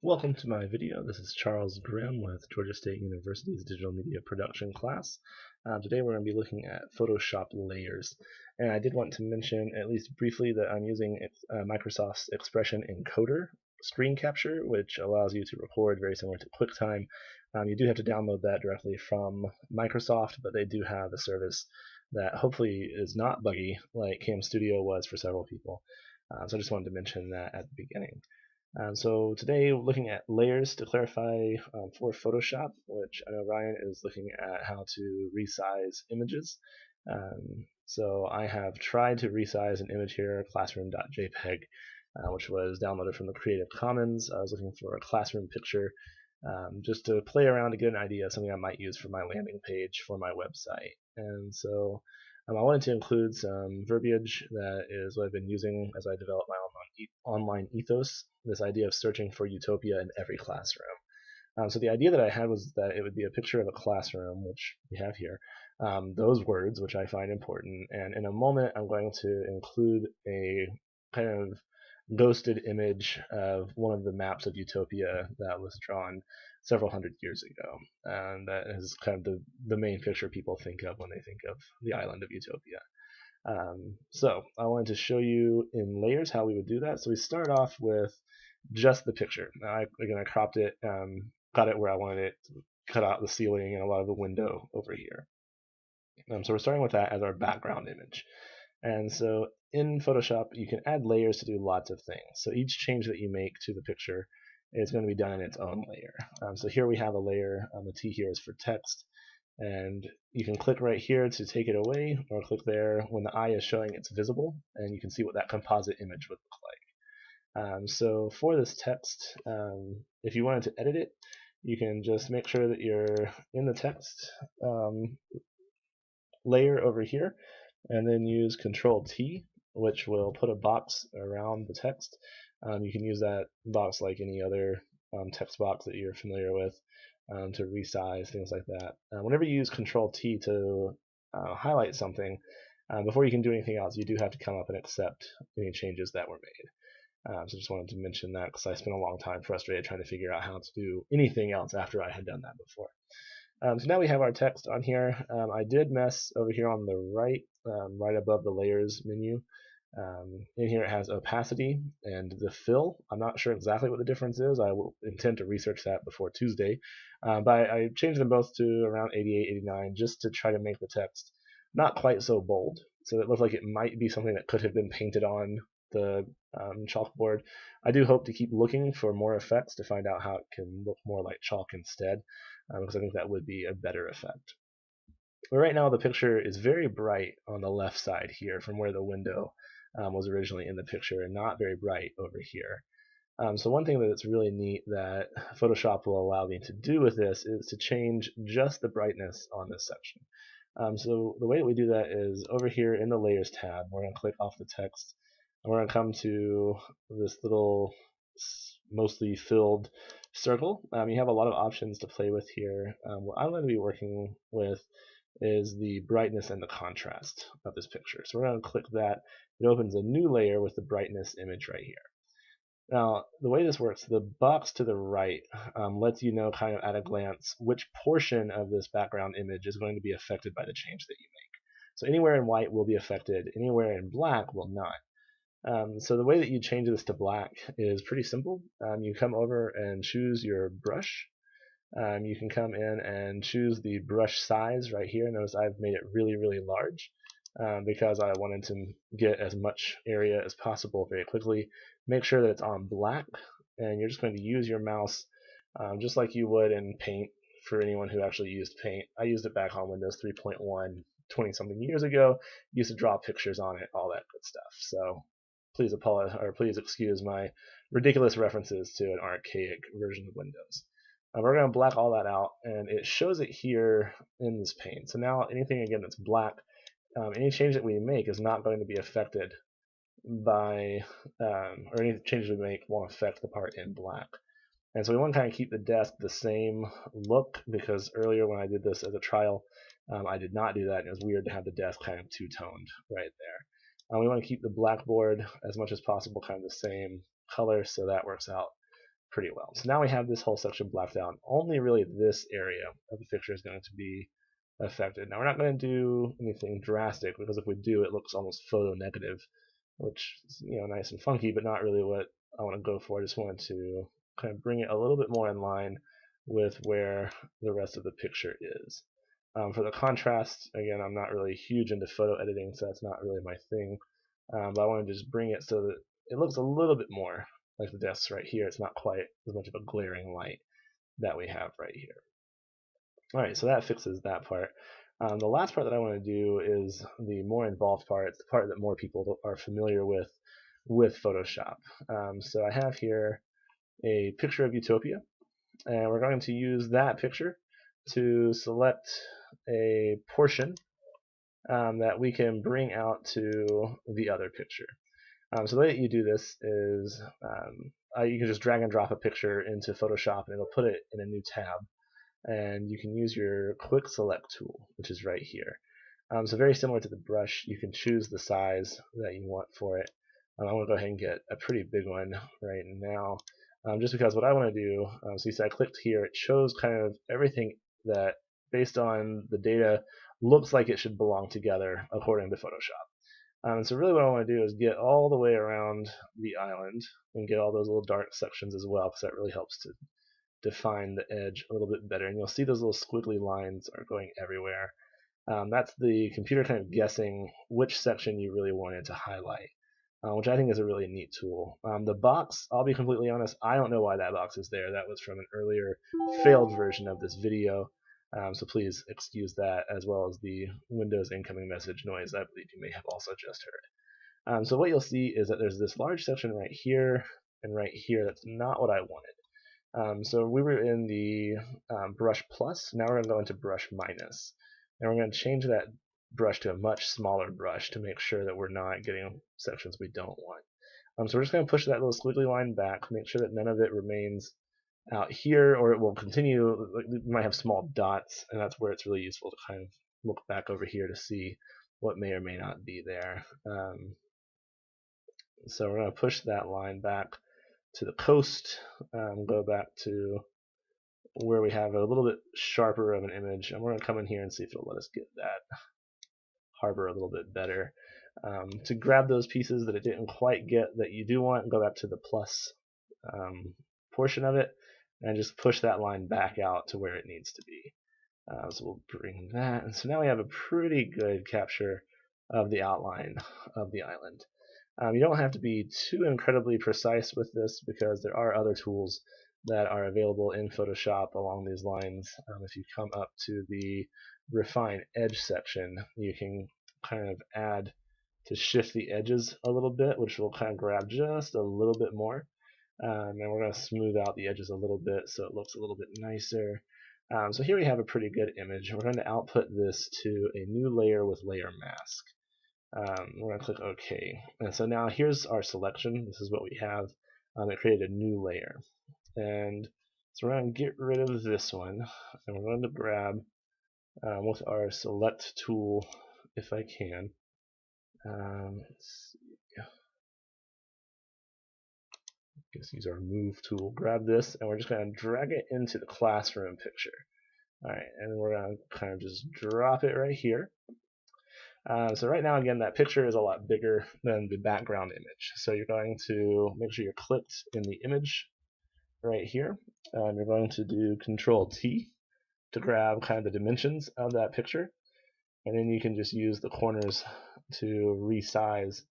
Welcome to my video. This is Charles Grimm with Georgia State University's Digital Media Production class. Today we're going to be looking at Photoshop layers. And I did want to mention, at least briefly, that I'm using Microsoft's Expression Encoder screen capture, which allows you to record very similar to QuickTime. You do have to download that directly from Microsoft, but they do have a service that hopefully is not buggy like Cam Studio was for several people. So I just wanted to mention that at the beginning. So today, looking at layers to clarify for Photoshop, which I know Ryan is looking at how to resize images. So I have tried to resize an image here, classroom.jpg, which was downloaded from the Creative Commons. I was looking for a classroom picture just to play around to get an idea of something I might use for my landing page for my website. And so I wanted to include some verbiage that is what I've been using as I develop my online ethos, this idea of searching for utopia in every classroom. So the idea that I had was that it would be a picture of a classroom, which we have here, those words, which I find important, and in a moment I'm going to include a kind of ghosted image of one of the maps of utopia that was drawn several hundred years ago. And that is kind of the main picture people think of when they think of the island of utopia. So I wanted to show you in layers how we would do that. So we start off with just the picture. Now again, I cropped it, got it where I wanted it, cut out the ceiling and a lot of the window over here. So we're starting with that as our background image. And so in Photoshop, you can add layers to do lots of things. So each change that you make to the picture is going to be done in its own layer. So here we have a layer, the T here is for text, and you can click right here to take it away, or click there when the eye is showing it's visible, and you can see what that composite image would look like. So for this text, if you wanted to edit it, you can just make sure that you're in the text layer over here, and then use Control T, which will put a box around the text. You can use that box like any other text box that you're familiar with to resize, things like that. Whenever you use Control T to highlight something, before you can do anything else, you do have to come up and accept any changes that were made. So just wanted to mention that because I spent a long time frustrated trying to figure out how to do anything else after I had done that before. So now we have our text on here. I did mess over here on the right, right above the layers menu. In here it has opacity and the fill. I'm not sure exactly what the difference is. I will intend to research that before Tuesday. But I changed them both to around 88, 89 just to try to make the text not quite so bold. So it looked like it might be something that could have been painted on the chalkboard. I do hope to keep looking for more effects to find out how it can look more like chalk instead, because I think that would be a better effect. But right now the picture is very bright on the left side here from where the window was originally in the picture, and not very bright over here. So one thing that's really neat that Photoshop will allow me to do with this is to change just the brightness on this section. So the way that we do that is over here in the Layers tab, we're going to click off the text, and we're going to come to this little mostly filled circle. You have a lot of options to play with here. What I'm going to be working with is the brightness and the contrast of this picture. So we're going to click that. It opens a new layer with the brightness image right here. Now, the way this works, the box to the right lets you know kind of at a glance which portion of this background image is going to be affected by the change that you make. So anywhere in white will be affected, anywhere in black will not. So the way that you change this to black is pretty simple. You come over and choose your brush. You can come in and choose the brush size right here. Notice I've made it really, really large because I wanted to get as much area as possible very quickly. Make sure that it's on black, and you're just going to use your mouse just like you would in Paint for anyone who actually used Paint. I used it back on Windows 3.1 20-something years ago. Used to draw pictures on it, all that good stuff. So please apologize, or please excuse my ridiculous references to an archaic version of Windows. We're going to black all that out, and it shows it here in this pane. So now anything, again, that's black, any change that we make is not going to be affected by, or any changes we make won't affect the part in black. And so we want to kind of keep the desk the same look, because earlier when I did this as a trial, I did not do that, and it was weird to have the desk kind of two-toned right there. We want to keep the blackboard as much as possible kind of the same color, so that works out pretty well. So now we have this whole section blacked out. Only really this area of the picture is going to be affected. Now we're not going to do anything drastic, because if we do, it looks almost photo negative, which is, nice and funky, but not really what I want to go for. I just wanted to kind of bring it a little bit more in line with where the rest of the picture is. For the contrast, again, I'm not really huge into photo editing, so that's not really my thing. But I want to just bring it so that it looks a little bit more like the desks right here. It's not quite as much of a glaring light that we have right here. Alright, so that fixes that part. The last part that I want to do is the more involved part. It's the part that more people are familiar with Photoshop. So I have here a picture of Utopia, and we're going to use that picture to select a portion that we can bring out to the other picture. So the way that you do this is you can just drag and drop a picture into Photoshop, and it'll put it in a new tab. And you can use your quick select tool, which is right here. So very similar to the brush, you can choose the size that you want for it. I'm going to go ahead and get a pretty big one right now, just because what I want to do, so you see I clicked here, it shows kind of everything that, based on the data, looks like it should belong together according to Photoshop. So really what I want to do is get all the way around the island and get all those little dark sections as well, because that really helps to define the edge a little bit better. And you'll see those little squiggly lines are going everywhere. That's the computer kind of guessing which section you really wanted to highlight, which I think is a really neat tool. The box, I'll be completely honest, I don't know why that box is there. That was from an earlier failed version of this video, so please excuse that, as well as the Windows incoming message noise I believe you may have also just heard. So what you'll see is that there's this large section right here and right here that's not what I wanted. So we were in the brush plus. Now we're going to go into brush minus, and we're going to change that brush to a much smaller brush to make sure that we're not getting sections we don't want. So we're just going to push that little squiggly line back, make sure that none of it remains out here, or it will continue. We might have small dots, and that's where it's really useful to kind of look back over here to see what may or may not be there. So we're going to push that line back to the coast, go back to where we have a little bit sharper of an image, and we're going to come in here and see if it'll let us get that harbor a little bit better. To grab those pieces that it didn't quite get that you do want, go back to the plus portion of it and just push that line back out to where it needs to be. So we'll bring that, and so now we have a pretty good capture of the outline of the island. You don't have to be too incredibly precise with this, because there are other tools that are available in Photoshop along these lines. If you come up to the Refine Edge section, you can kind of add to shift the edges a little bit, which will kind of grab just a little bit more. And we're going to smooth out the edges a little bit so it looks a little bit nicer. So here we have a pretty good image. We're going to output this to a new layer with layer mask. We're going to click OK. And so now here's our selection. This is what we have. It created a new layer. And so we're going to get rid of this one, and we're going to grab with our select tool, if I can. Let's see. I guess use our move tool. Grab this, and we're just going to drag it into the classroom picture. Alright, and we're going to kind of just drop it right here. So right now, again, that picture is a lot bigger than the background image. So you're going to make sure you're clicked in the image right here. You're going to do Control T to grab kind of the dimensions of that picture. And then you can just use the corners to resize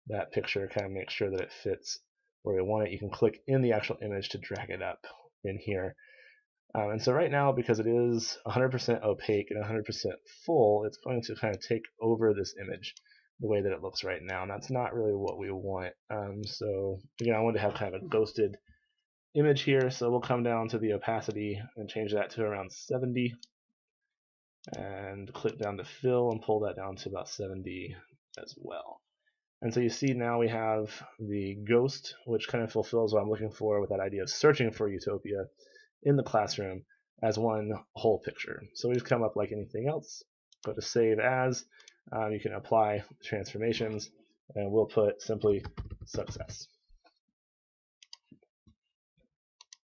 that picture, kind of make sure that it fits where you want it. You can click in the actual image to drag it up in here. And so right now, because it is 100% opaque and 100% full, it's going to kind of take over this image the way that it looks right now, and that's not really what we want. So again, I want to have kind of a ghosted image here, so we'll come down to the opacity and change that to around 70, and click down to fill and pull that down to about 70 as well. And so you see now we have the ghost, which kind of fulfills what I'm looking for with that idea of searching for Utopia in the classroom as one whole picture. So we just come up like anything else, go to Save As, you can apply transformations, and we'll put simply success.